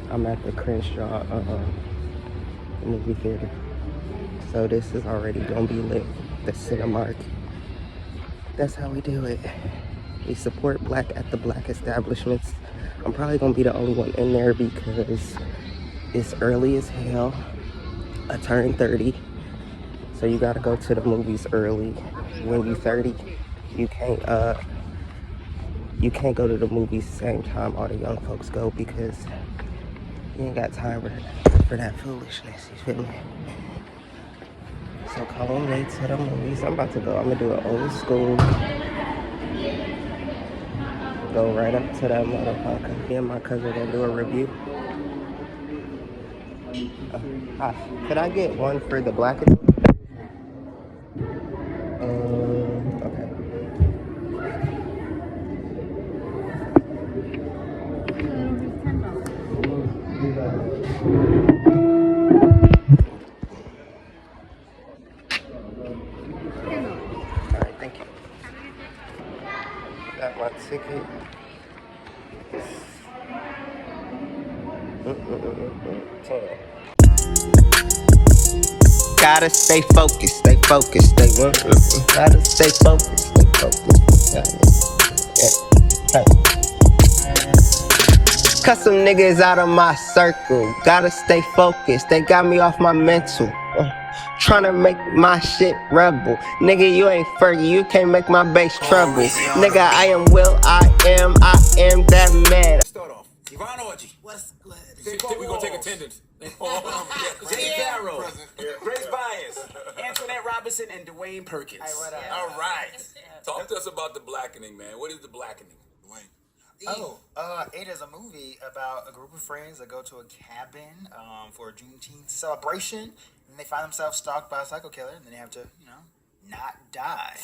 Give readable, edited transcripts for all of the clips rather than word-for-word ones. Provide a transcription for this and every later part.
I'm at the Crenshaw movie theater. So this is already gonna be lit. The Cinemark. That's how we do it. We support black at the black establishments. I'm probably gonna be the only one in there because it's early as hell. I turned 30. So you gotta go to the movies early. When you 30, you can't you can't go to the movies the same time all the young folks go because you ain't got time for that foolishness, you feel me? So come late to the movies. I'm about to go. I'm gonna do an old school. Go right up to that motherfucker. Me and my cousin gonna do a review. Hi. Could I get one for the black? Okay. All right, thank you. Got my ticket. Gotta stay focused, stay focused, stay gotta stay focused, stay focused. Yeah. Hey. Cut some niggas out of my circle. Gotta stay focused. They got me off my mental. Tryna make my shit rebel. Nigga, you ain't Fergie. You can't make my bass treble. Nigga, I am I am that man. Start off. Yvonne Orgy. What's good? We gonna take attendance. Jay Barrow. Grace Byers. Antoinette Robinson and Dwayne Perkins. Hey, what up? All right. Talk to us about The Blackening, man. What is The Blackening? Dwayne. It is a movie about a group of friends that go to a cabin for a Juneteenth celebration, and they find themselves stalked by a psycho killer, and then they have to, not die.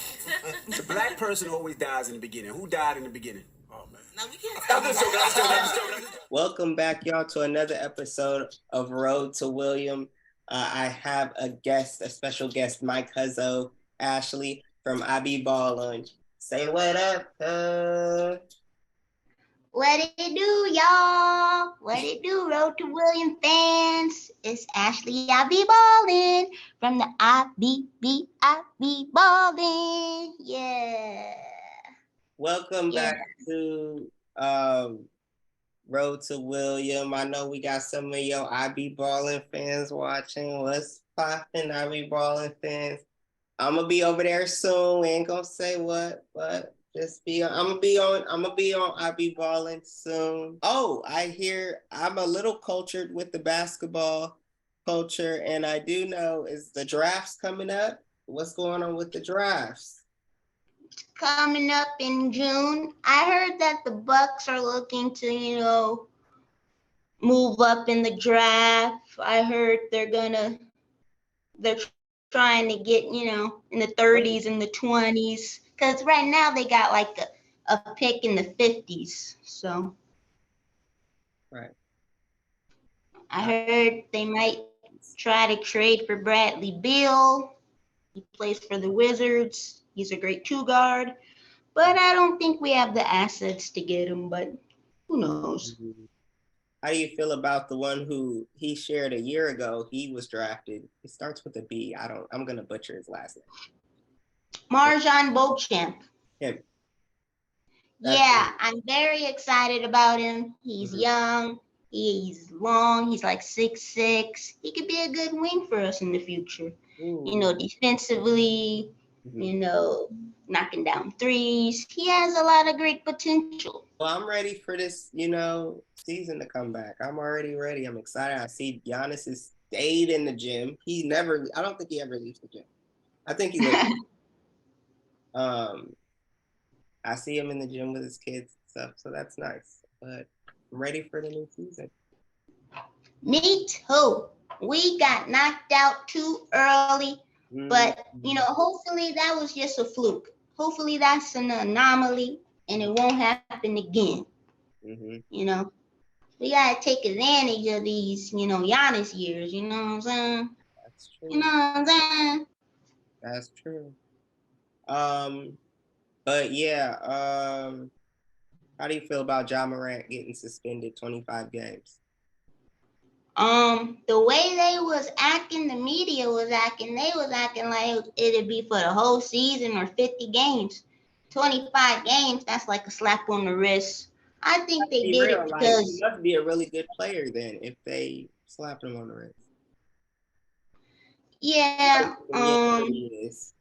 The black person always dies in the beginning. Who died in the beginning? Oh, man. No, we can't. I'm just joking. Welcome back, y'all, to another episode of Road to William. I have a special guest, my Cuzzo, Ashley from I Be Ballin'. Say what up, What it do, y'all? What it do, Road to William fans? It's Ashley. I be ballin' from the I be ballin'. Yeah. Welcome back to Road to William. I know we got some of your I Be Ballin' fans watching. What's poppin', I Be Ballin' fans? I'm gonna be over there soon. We ain't gonna say what, but just be. I'm gonna be on. I Be Ballin' soon. Oh, I hear I'm a little cultured with the basketball culture, and I do know is the drafts coming up. What's going on with the drafts? Coming up in June. I heard that the Bucks are looking to, move up in the draft. I heard they're trying to get, in the 30s and the 20s. Because right now they got like a pick in the 50s. So. Right. I heard they might try to trade for Bradley Beal. He plays for the Wizards. He's a great two guard. But I don't think we have the assets to get him, but who knows? How do you feel about the one who he shared a year ago? He was drafted. It starts with a B. I'm gonna butcher his last name. Marjan Beauchamp. Him. Yeah, I'm very excited about him. He's young. He's long. He's like 6'6". He could be a good wing for us in the future. Defensively, knocking down threes. He has a lot of great potential. Well, I'm ready for this, season to come back. I'm already ready. I'm excited. I see Giannis has stayed in the gym. I don't think he ever leaves the gym. I think he lives. I see him in the gym with his kids and stuff, so that's nice. But I'm ready for the new season. Me too. We got knocked out too early, but hopefully that was just a fluke. Hopefully that's an anomaly and it won't happen again. We gotta take advantage of these, Giannis years. You know what I'm saying? That's true. You know what I'm saying? That's true. But yeah, how do you feel about Ja Morant getting suspended 25 games? The way they was acting, the media was acting, they was acting like it'd be for the whole season or 50 games. 25 games, that's like a slap on the wrist. I think they Be did real, it like he because, must be a really good player then if they slapped him on the wrist. yeah, Yeah, he is.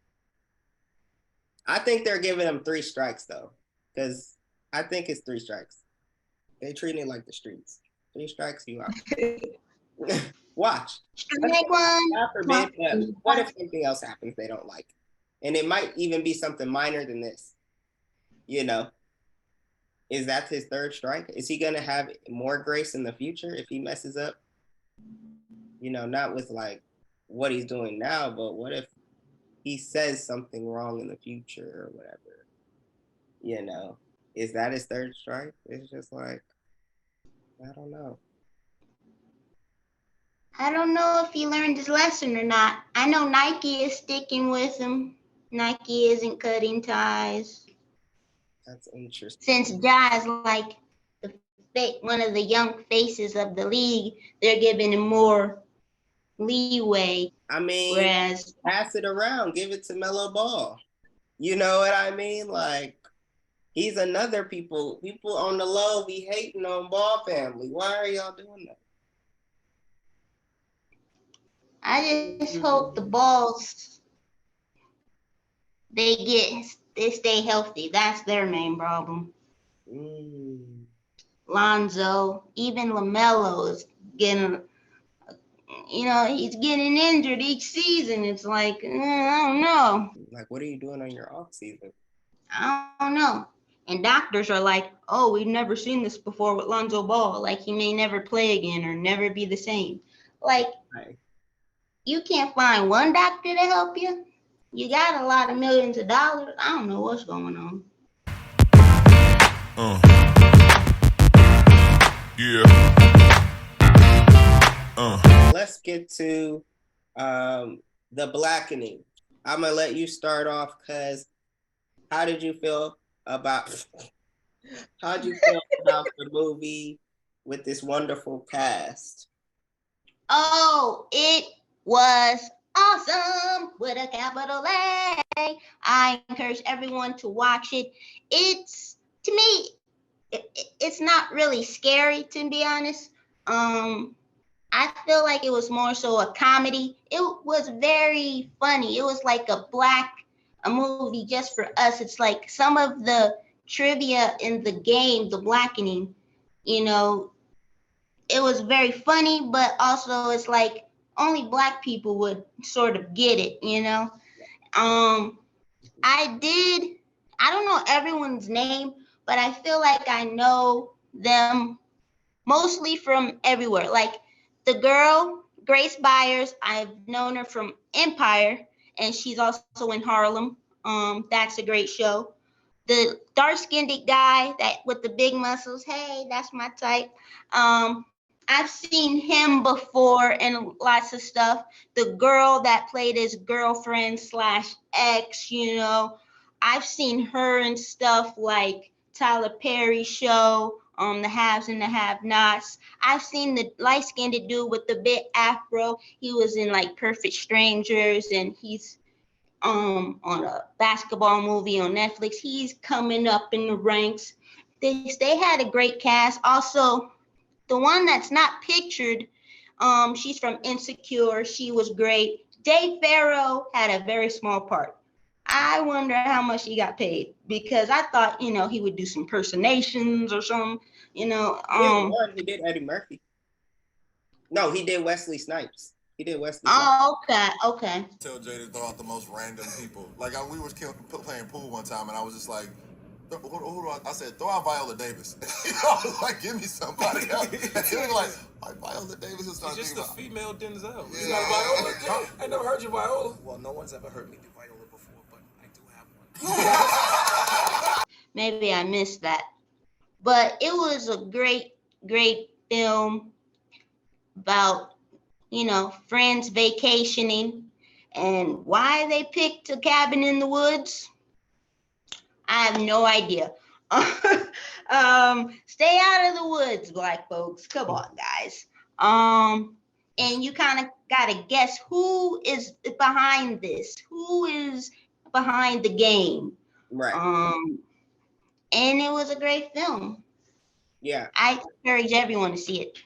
I think they're giving him 3 strikes though, because I think it's 3 strikes. They treat it like the streets. 3 strikes, you out. Watch. strike one. God forbid, but what if something else happens they don't like? And it might even be something minor than this. You know, is that his 3rd strike? Is he going to have more grace in the future if he messes up? You know, not with like what he's doing now, but what if he says something wrong in the future or whatever? You know, is that his 3rd strike? It's just like, I don't know. I don't know if he learned his lesson or not. I know Nike is sticking with him. Nike isn't cutting ties. That's interesting. Since Ja is like one of the young faces of the league, they're giving him more leeway. I mean, whereas pass it around, give it to Melo Ball. You know what I mean? Like, he's another people on the low be hating on Ball family. Why are y'all doing that? I just hope the Balls they stay healthy. That's their main problem. Lonzo, even LaMelo is getting, he's getting injured each season. It's like, I don't know. Like, what are you doing on your off season? I don't know. And doctors are like, oh, we've never seen this before with Lonzo Ball. Like, he may never play again or never be the same. Like, you can't find one doctor to help you. You got a lot of millions of dollars. I don't know what's going on. Let's get to the blackening. I'm gonna let you start off because how did you feel about the movie with this wonderful cast? Oh, it was awesome with a capital A. I encourage everyone to watch it. It's, to me, it's not really scary, to be honest. I feel like it was more so a comedy. It was very funny. It was like a movie just for us. It's like some of the trivia in the game, The Blackening, it was very funny, but also it's like only Black people would sort of get it, I don't know everyone's name, but I feel like I know them mostly from everywhere. Like the girl, Grace Byers, I've known her from Empire, and she's also in Harlem. That's a great show. The dark-skinned guy that with the big muscles, hey, that's my type. I've seen him before in lots of stuff. The girl that played his girlfriend / ex, I've seen her in stuff like Tyler Perry show, The Haves and the Have-Nots. I've seen the light-skinned dude with the big afro. He was in like Perfect Strangers, and he's on a basketball movie on Netflix. He's coming up in the ranks. They had a great cast. Also, the one that's not pictured, she's from Insecure. She was great. Dave Farrow had a very small part. I wonder how much he got paid, because I thought, he would do some impersonations or something, He did Eddie Murphy. No, he did Wesley Snipes. Oh, okay. Tell Jay to throw out the most random people. Like we were playing pool one time, and I was just like, who do I said, throw out Viola Davis. I was like, give me somebody else. And he was like Viola Davis is starting. Just a female Denzel. Yeah. You got Viola? I never heard you Viola. Well, no one's ever heard me do Viola before, but I do have one. Maybe I missed that. But it was a great, great film about, friends vacationing, and why they picked a cabin in the woods, I have no idea. Stay out of the woods, Black folks. Come on, guys. And you kind of gotta guess who is behind this, who is behind the game. Right. And it was a great film. Yeah. I encourage everyone to see it.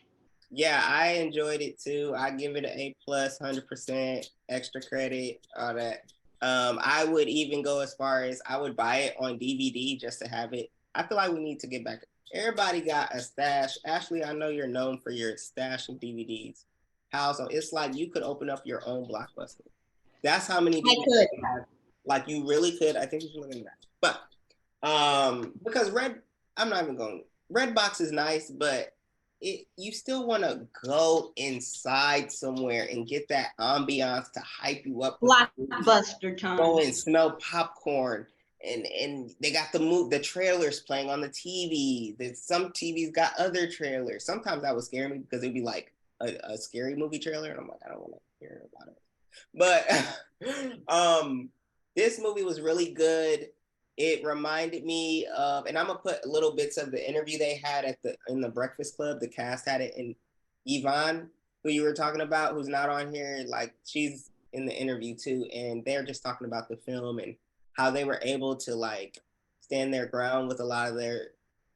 Yeah, I enjoyed it too. I give it an A plus, 100%, extra credit, all that. I would even go as far as I would buy it on DVD just to have it. I feel like we need to get back. Everybody got a stash. Ashley, I know you're known for your stash of DVDs. So it's like you could open up your own Blockbuster. That's how many DVDs you have. Like you really could. I think you should look into that. But because I'm not even going. Redbox is nice, but you still want to go inside somewhere and get that ambiance to hype you up. Blockbuster time. Go and smell popcorn, and they got the trailers playing on the TV. Some TVs got other trailers. Sometimes that would scare me because it'd be like a scary movie trailer, and I'm like, I don't want to hear about it. But this movie was really good. It reminded me of, and I'm gonna put little bits of the interview they had in the Breakfast Club. The cast had it, and Yvonne, who you were talking about, who's not on here, like she's in the interview too, and they're just talking about the film and how they were able to like stand their ground with a lot of their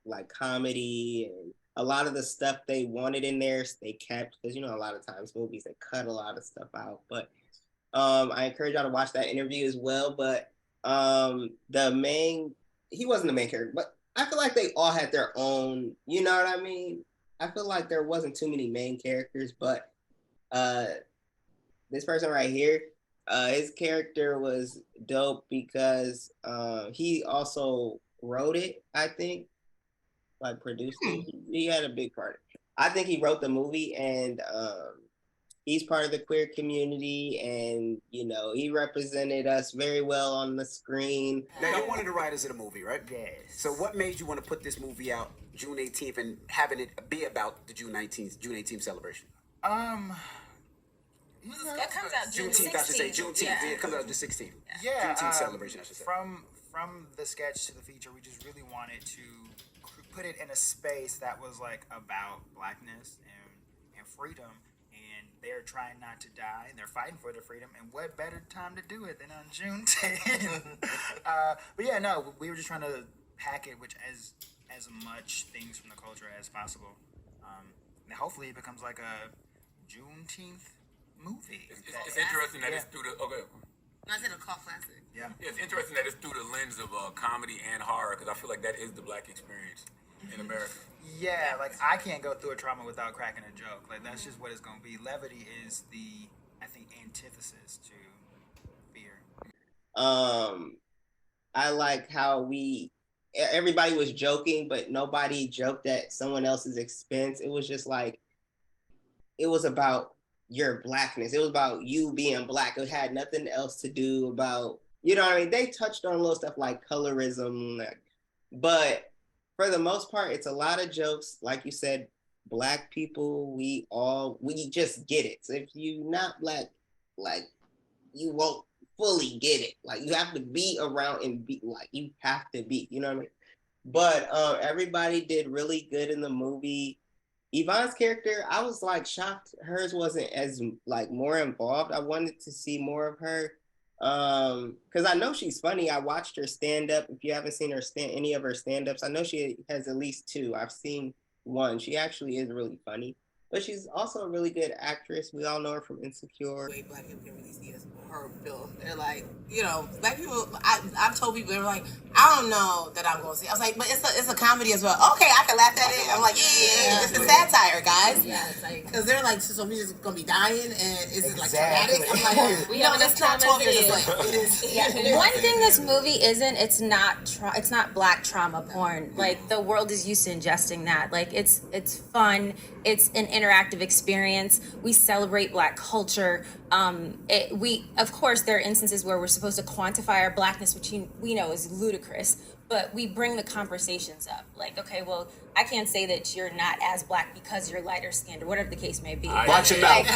like comedy and a lot of the stuff they wanted in there they kept, because a lot of times movies they cut a lot of stuff out. But I encourage y'all to watch that interview as well. But he wasn't the main character, but I feel like they all had their own, you know what I mean? I feel like there wasn't too many main characters, but this person right here, his character was dope because he also wrote it, I think, like produced it. He had a big part. I think he wrote the movie, and he's part of the queer community, and he represented us very well on the screen. Now, you're one of the writers of the movie, right? Yes. So what made you want to put this movie out June 18th and having it be about the June 18th celebration? That comes out June 16th. Juneteenth, I should say. Juneteenth. Yeah, it comes out the 16th. Yeah. Juneteenth celebration, I should say. From the sketch to the feature, we just really wanted to put it in a space that was like about blackness and freedom. And they're trying not to die, and they're fighting for their freedom. And what better time to do it than on June 10th? But yeah, no, we were just trying to pack it with as much things from the culture as possible. And hopefully it becomes like a Juneteenth movie. It's interesting that it's through the I said a cult classic. Yeah. It's interesting that it's through the lens of comedy and horror, because I feel like that is the black experience in America. Yeah, like I can't go through a trauma without cracking a joke. Like that's just what it's gonna be. Levity is I think, antithesis to fear. I like how everybody was joking, but nobody joked at someone else's expense. It was just like, it was about your blackness. It was about you being black. It had nothing else to do about, what I mean? They touched on little stuff like colorism, but for the most part, it's a lot of jokes. Like you said, black people, we just get it. So if you're not black, like, you won't fully get it. Like, you have to be around and be, like, you have to be, you know what I mean? But everybody did really good in the movie. Yvonne's character, I was like shocked hers wasn't as like more involved. I wanted to see more of her because I know she's funny. I watched her stand up. If you haven't seen her any of her stand-ups, I know she has at least 2. I've seen one. She actually is really funny, but she's also a really good actress. We all know her from Insecure. Way black people can really see her film. They're like, black people. I've told people, they're like, I don't know that I'm going to see. I was like, but it's a comedy as well. Okay, I can laugh at it. I'm like, yeah. It's a satire, guys. Yeah, it's like, because they're like, so we just gonna be dying, and is it like traumatic? I'm like, no, that's not 12 years later. It is. Yeah. One thing this movie isn't, it's not black trauma porn. Like, the world is used to ingesting that. Like, it's fun. It's an interactive experience. We celebrate black culture. Of course, there are instances where we're supposed to quantify our blackness, which we know is ludicrous, but we bring the conversations up. Like, okay, well, I can't say that you're not as black because you're lighter skinned or whatever the case may be. Watch your mouth.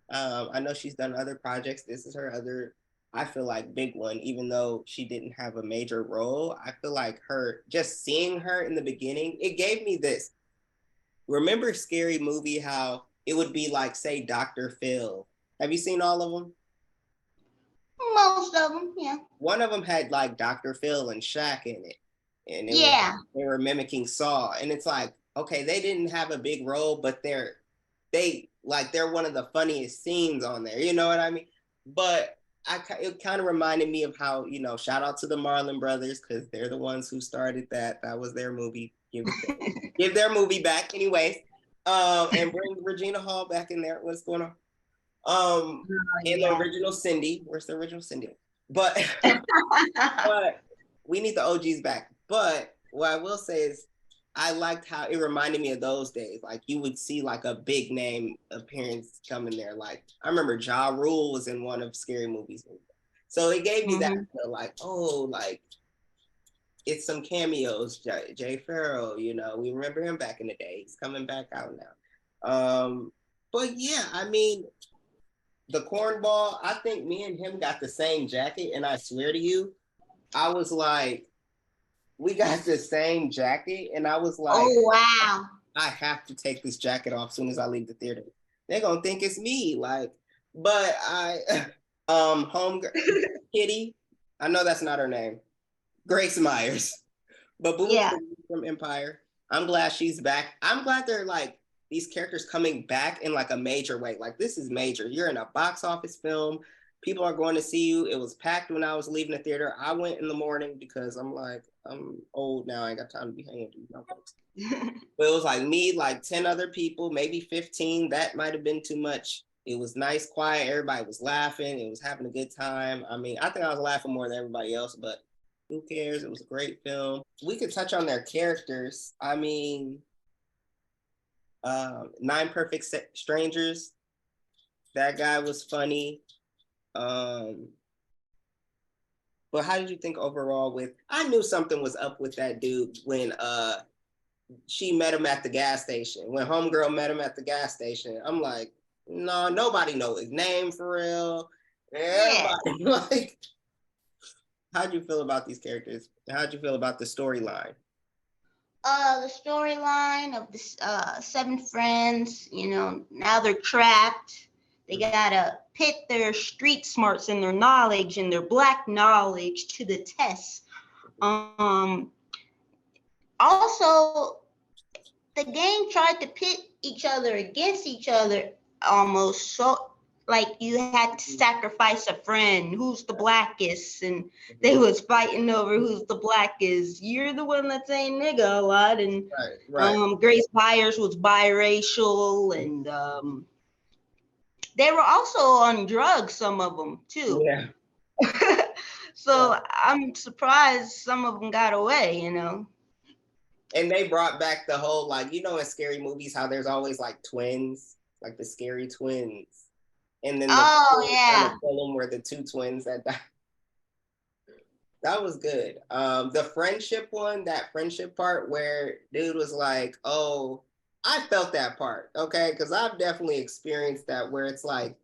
I know she's done other projects. This is her other I feel like big one, even though she didn't have a major role. I feel like her, just seeing her in the beginning, it gave me this. Remember Scary Movie, how it would be like, say, Dr. Phil. Have you seen all of them? Most of them, yeah. One of them had like Dr. Phil and Shaq in it. And it was, Yeah. they were mimicking Saw. And it's like, okay, they didn't have a big role, but they're one of the funniest scenes on there. You know what I mean? But it kind of reminded me of how, shout out to the Marlon Brothers, because they're the ones who started that. That was their movie. Give their movie back. Anyways. And bring Regina Hall back in there. What's going on? And the original Cindy. Where's the original Cindy? But but we need the OGs back. But what I will say is I liked how it reminded me of those days. Like you would see like a big name appearance come in there. Like I remember Ja Rule was in one of Scary Movies. So it gave me that feel like, oh, like it's some cameos. Jay Farrell, we remember him back in the day. He's coming back out now. But yeah, I mean, the cornball, I think me and him got the same jacket, and I swear to you, I was like, we got the same jacket, and I was like, oh wow, I have to take this jacket off as soon as I leave the theater. They're gonna think it's me, like, but homegirl Kitty, I know that's not her name, Grace Myers, but Boo from Empire. I'm glad she's back. I'm glad they're like these characters coming back in like a major way. Like this is major. You're in a box office film. People are going to see you. It was packed when I was leaving the theater. I went in the morning because I'm old now. I ain't got time to be hanging with you folks. But it was like me, like 10 other people, maybe 15. That might have been too much. It was nice, quiet. Everybody was laughing. It was having a good time. I mean, I think I was laughing more than everybody else, but who cares? It was a great film. We could touch on their characters. I mean, Nine Perfect Strangers. That guy was funny. But how did you think overall with, I knew something was up with that dude when she met him at the gas station. When homegirl met him at the gas station, I'm like, no, nobody know his name for real. Everybody, like, how'd you feel about these characters? How'd you feel about the storyline? The storyline of the 7 friends, now they're trapped. They gotta pit their street smarts and their knowledge and their black knowledge to the test. Also, the gang tried to pit each other against each other almost. So, like, you had to sacrifice a friend. Who's the blackest? And they was fighting over who's the blackest. You're the one that saying nigga a lot. And Grace Byers was biracial. And they were also on drugs, some of them, too. Yeah. So I'm surprised some of them got away, And they brought back the whole, like, in scary movies, how there's always like twins, like the scary twins. And then the film where the 2 twins that died. That was good. The friendship one, that friendship part where dude was like, oh, I felt that part, okay? Because I've definitely experienced that where it's like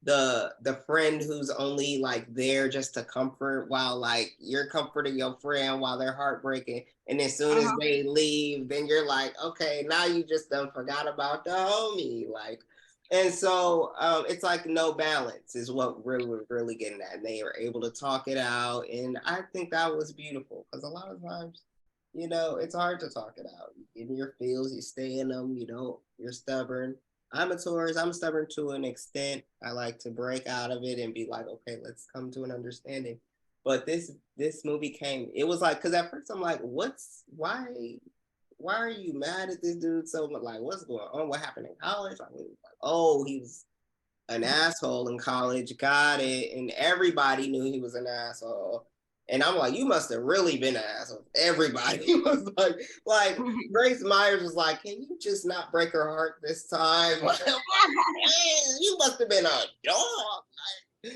the friend who's only like there just to comfort while like you're comforting your friend while they're heartbreaking. And as soon as they leave, then you're like, okay, now you just done forgot about the homie. Like, and so it's like no balance is what we're really getting at. And they were able to talk it out. And I think that was beautiful because a lot of times, it's hard to talk it out. You get in your feels, you stay in them, you're stubborn. I'm a Taurus. I'm stubborn to an extent. I like to break out of it and be like, okay, let's come to an understanding. But this movie it was like, because at first I'm like, why are you mad at this dude so much? Like, what's going on? What happened in college? Like, oh, he was an asshole in college. Got it. And everybody knew he was an asshole. And I'm like, you must have really been an asshole. Everybody was like Grace Myers was like, can you just not break her heart this time? Like, you must have been a dog.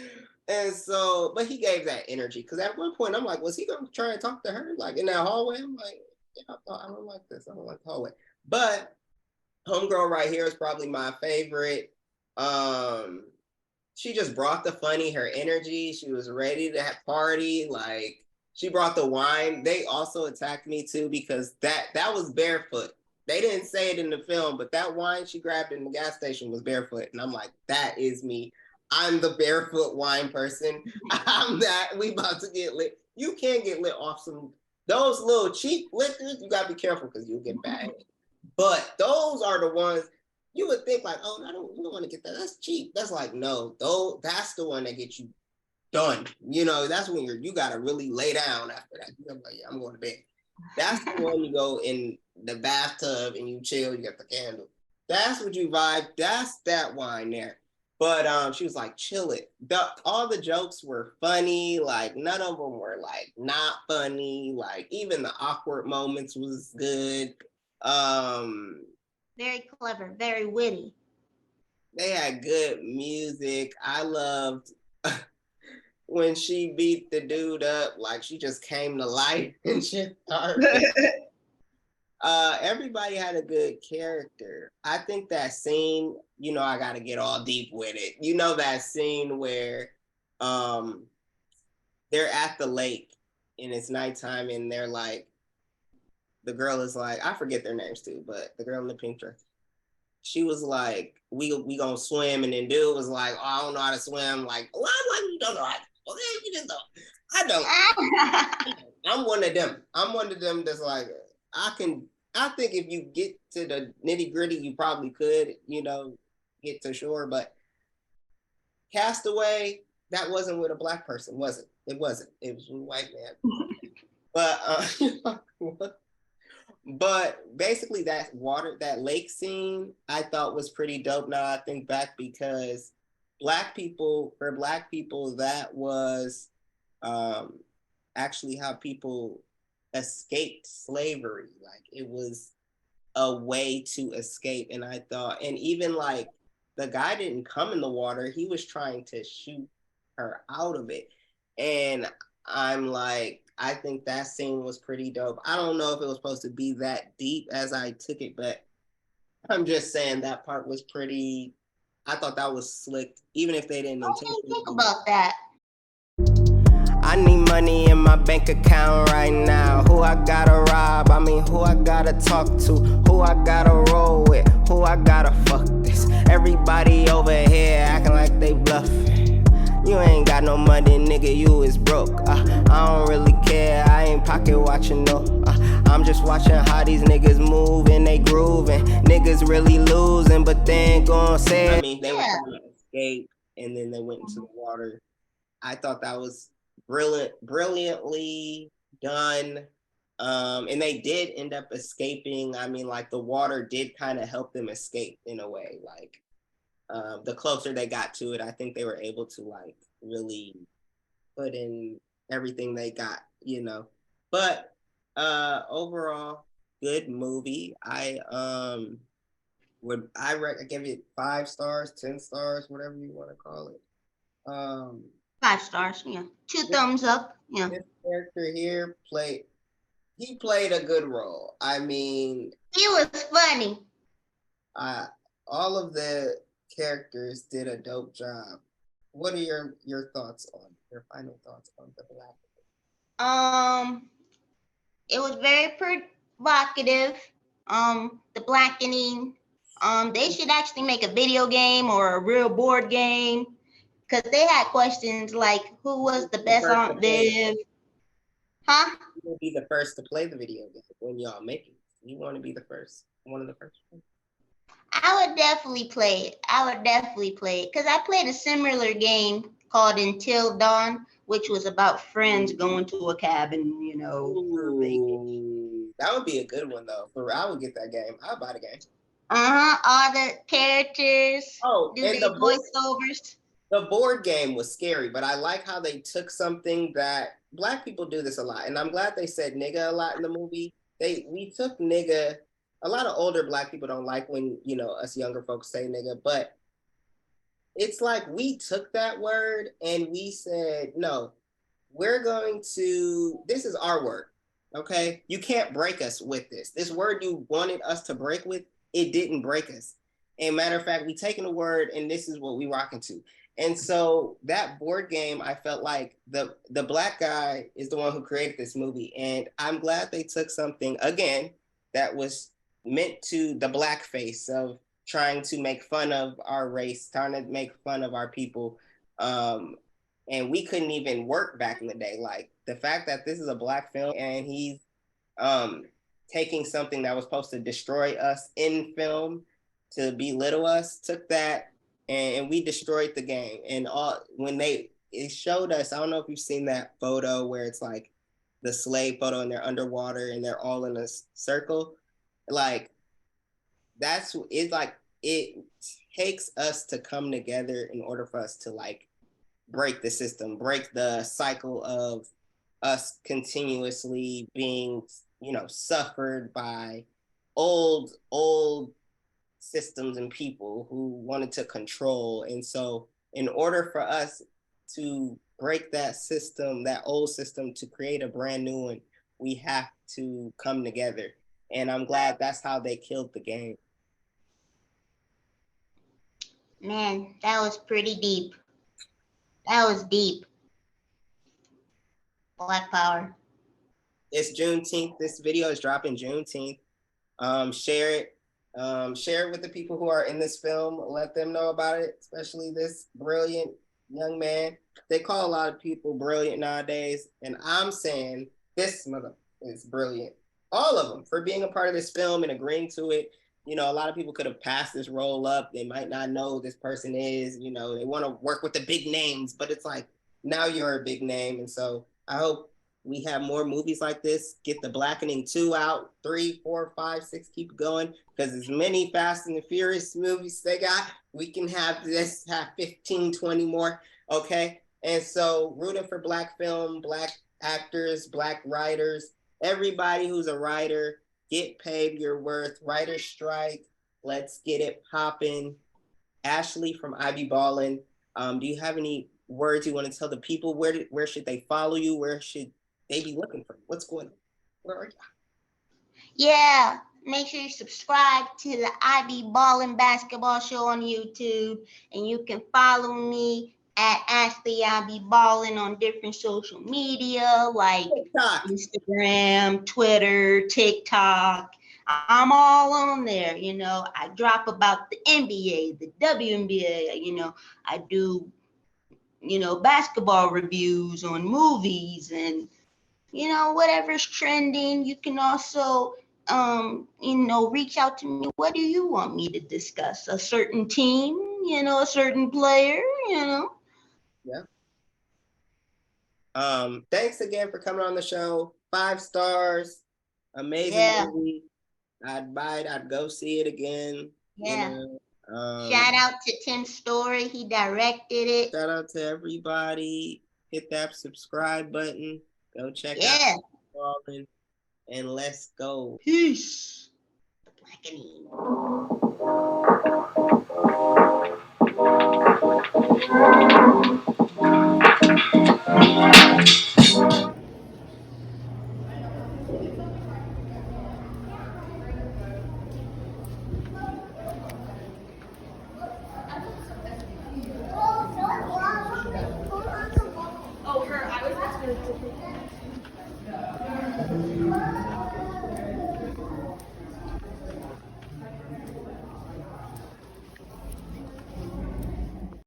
And so, but he gave that energy. Because at one point, I'm like, was he going to try and talk to her? Like in that hallway? I'm like, yeah, I don't like this. I don't like the hallway. But Homegirl right here is probably my favorite. she just brought the funny, her energy. She was ready to have party. Like she brought the wine. They also attacked me too because that was barefoot. They didn't say it in the film, but that wine she grabbed in the gas station was barefoot. And I'm like, that is me. I'm the barefoot wine person. I'm that. We about to get lit. You can't get lit off some those little cheap liquors. You gotta be careful because you'll get bad. But those are the ones you would think like, oh, you don't want to get that. That's cheap. That's like, no, though that's the one that gets you done. That's when you gotta really lay down after that. You're like, yeah, I'm going to bed. That's the one you go in the bathtub and you chill, you get the candle. That's what you vibe. That's that wine there. But she was like, chill it. All the jokes were funny. Like none of them were like not funny. Like even the awkward moments was good. Very clever, very witty. They had good music. I loved when she beat the dude up, like she just came to life and shit started. Everybody had a good character. I think that scene, I gotta get all deep with it. That scene where they're at the lake and it's nighttime and they're like, the girl is like, I forget their names too, but the girl in the pink dress, she was like, we gonna swim, and then dude was like, oh, I don't know how to swim. Like, well, you don't know how to swim. Okay, you just don't. I don't. I'm one of them. I'm one of them that's like, I think if you get to the nitty gritty, you probably could, get to shore. But Castaway, that wasn't with a black person, was it? It wasn't. It was with a white man. But but basically that lake scene, I thought was pretty dope. Now I think back because for black people, that was actually how people escaped slavery. Like it was a way to escape. And I thought, and even like the guy didn't come in the water, he was trying to shoot her out of it. And I'm like, I think that scene was pretty dope. I don't know if it was supposed to be that deep as I took it, but I'm just saying that part was pretty, I thought that was slick, even if they didn't intentionally think about that. I need money in my bank account right now. Who I gotta rob? Who I gotta talk to? Who I gotta roll with? Who I gotta fuck this? Everybody over here acting like they bluffing. You ain't got no money, nigga, you is broke. I don't really care, I ain't pocket watching, no. I'm just watching how these niggas move and they grooving. Niggas really losing, but they ain't gon' say it. They were trying to escape, and then they went into the water. I thought that was brilliantly done. And they did end up escaping. Like the water did kind of help them escape in a way. Like the closer they got to it, I think they were able to like really put in everything they got, But overall, good movie. I give it 5 stars, 10 stars, whatever you want to call it. 5 stars, yeah. 2 thumbs up, yeah. This character here played a good role. He was funny. All of the characters did a dope job. What are your thoughts on your final thoughts on the Black? It was very provocative. The blackening. They should actually make a video game or a real board game, because they had questions like, who was the best Aunt Viv? Huh? You will be the first to play the video game when y'all make it. You want to be the first, one of the first ones? I would definitely play it. Because I played a similar game called Until Dawn, which was about friends going to a cabin, for vacation. That would be a good one, though. I would get that game. I'd buy the game. All the characters. And the voiceovers. The board game was scary, but I like how they took something that Black people do this a lot. And I'm glad they said nigga a lot in the movie. We took nigga. A lot of older Black people don't like when, us younger folks say nigga, but it's like we took that word and we said, no, this is our word, okay? You can't break us with this. This word you wanted us to break with, it didn't break us. And matter of fact, we taken a word and this is what we rocking to. And so that board game, I felt like the black guy is the one who created this movie. And I'm glad they took something, again, that was meant to the blackface of trying to make fun of our race, trying to make fun of our people. And we couldn't even work back in the day. Like the fact that this is a black film and he's taking something that was supposed to destroy us in film to belittle us, took that and we destroyed the game. And all when it showed us, I don't know if you've seen that photo where it's like the slave photo and they're underwater and they're all in a circle. Like that's it's like it takes us to come together in order for us to like break the system, break the cycle of us continuously being, suffered by old systems and people who wanted to control. And so in order for us to break that system, that old system, to create a brand new one, we have to come together. And I'm glad that's how they killed the game. Man, that was pretty deep. That was deep. Black Power. It's Juneteenth. This video is dropping Juneteenth. Share it. Share it with the people who are in this film. Let them know about it, especially this brilliant young man. They call a lot of people brilliant nowadays, and I'm saying this mother is brilliant. All of them for being a part of this film and agreeing to it. A lot of people could have passed this role up. They might not know who this person is. They want to work with the big names, but it's like now you're a big name, and so I hope we have more movies like this. Get the Blackening 2 out, 3, 4, 5, 6, keep going. Because as many Fast and the Furious movies they got, we can have 15, 20 more. Okay. And so rooting for Black film, Black actors, Black writers, everybody who's a writer, get paid your worth. Writer strike. Let's get it popping. Ashley from Ivy Ballin. Do you have any words you want to tell the people? Where should they follow you? Where should they be looking for? What's going on? Where are you? Yeah, make sure you subscribe to the Ivy Ballin Basketball Show on YouTube, and you can follow me at Ashley Ivy Ballin on different social media like TikTok, Instagram, Twitter, TikTok. I'm all on there. I drop about the NBA, the WNBA. I do basketball reviews on movies and whatever's trending. You can also reach out to me. What do you want me to discuss? A certain team, a certain player, Yeah. Thanks again for coming on the show. 5 stars. Amazing movie. I'd buy it. I'd go see it again. Yeah. Shout out to Tim Story. He directed it. Shout out to everybody. Hit that subscribe button. Go check out Ballin, and let's go. Peace. Blackening.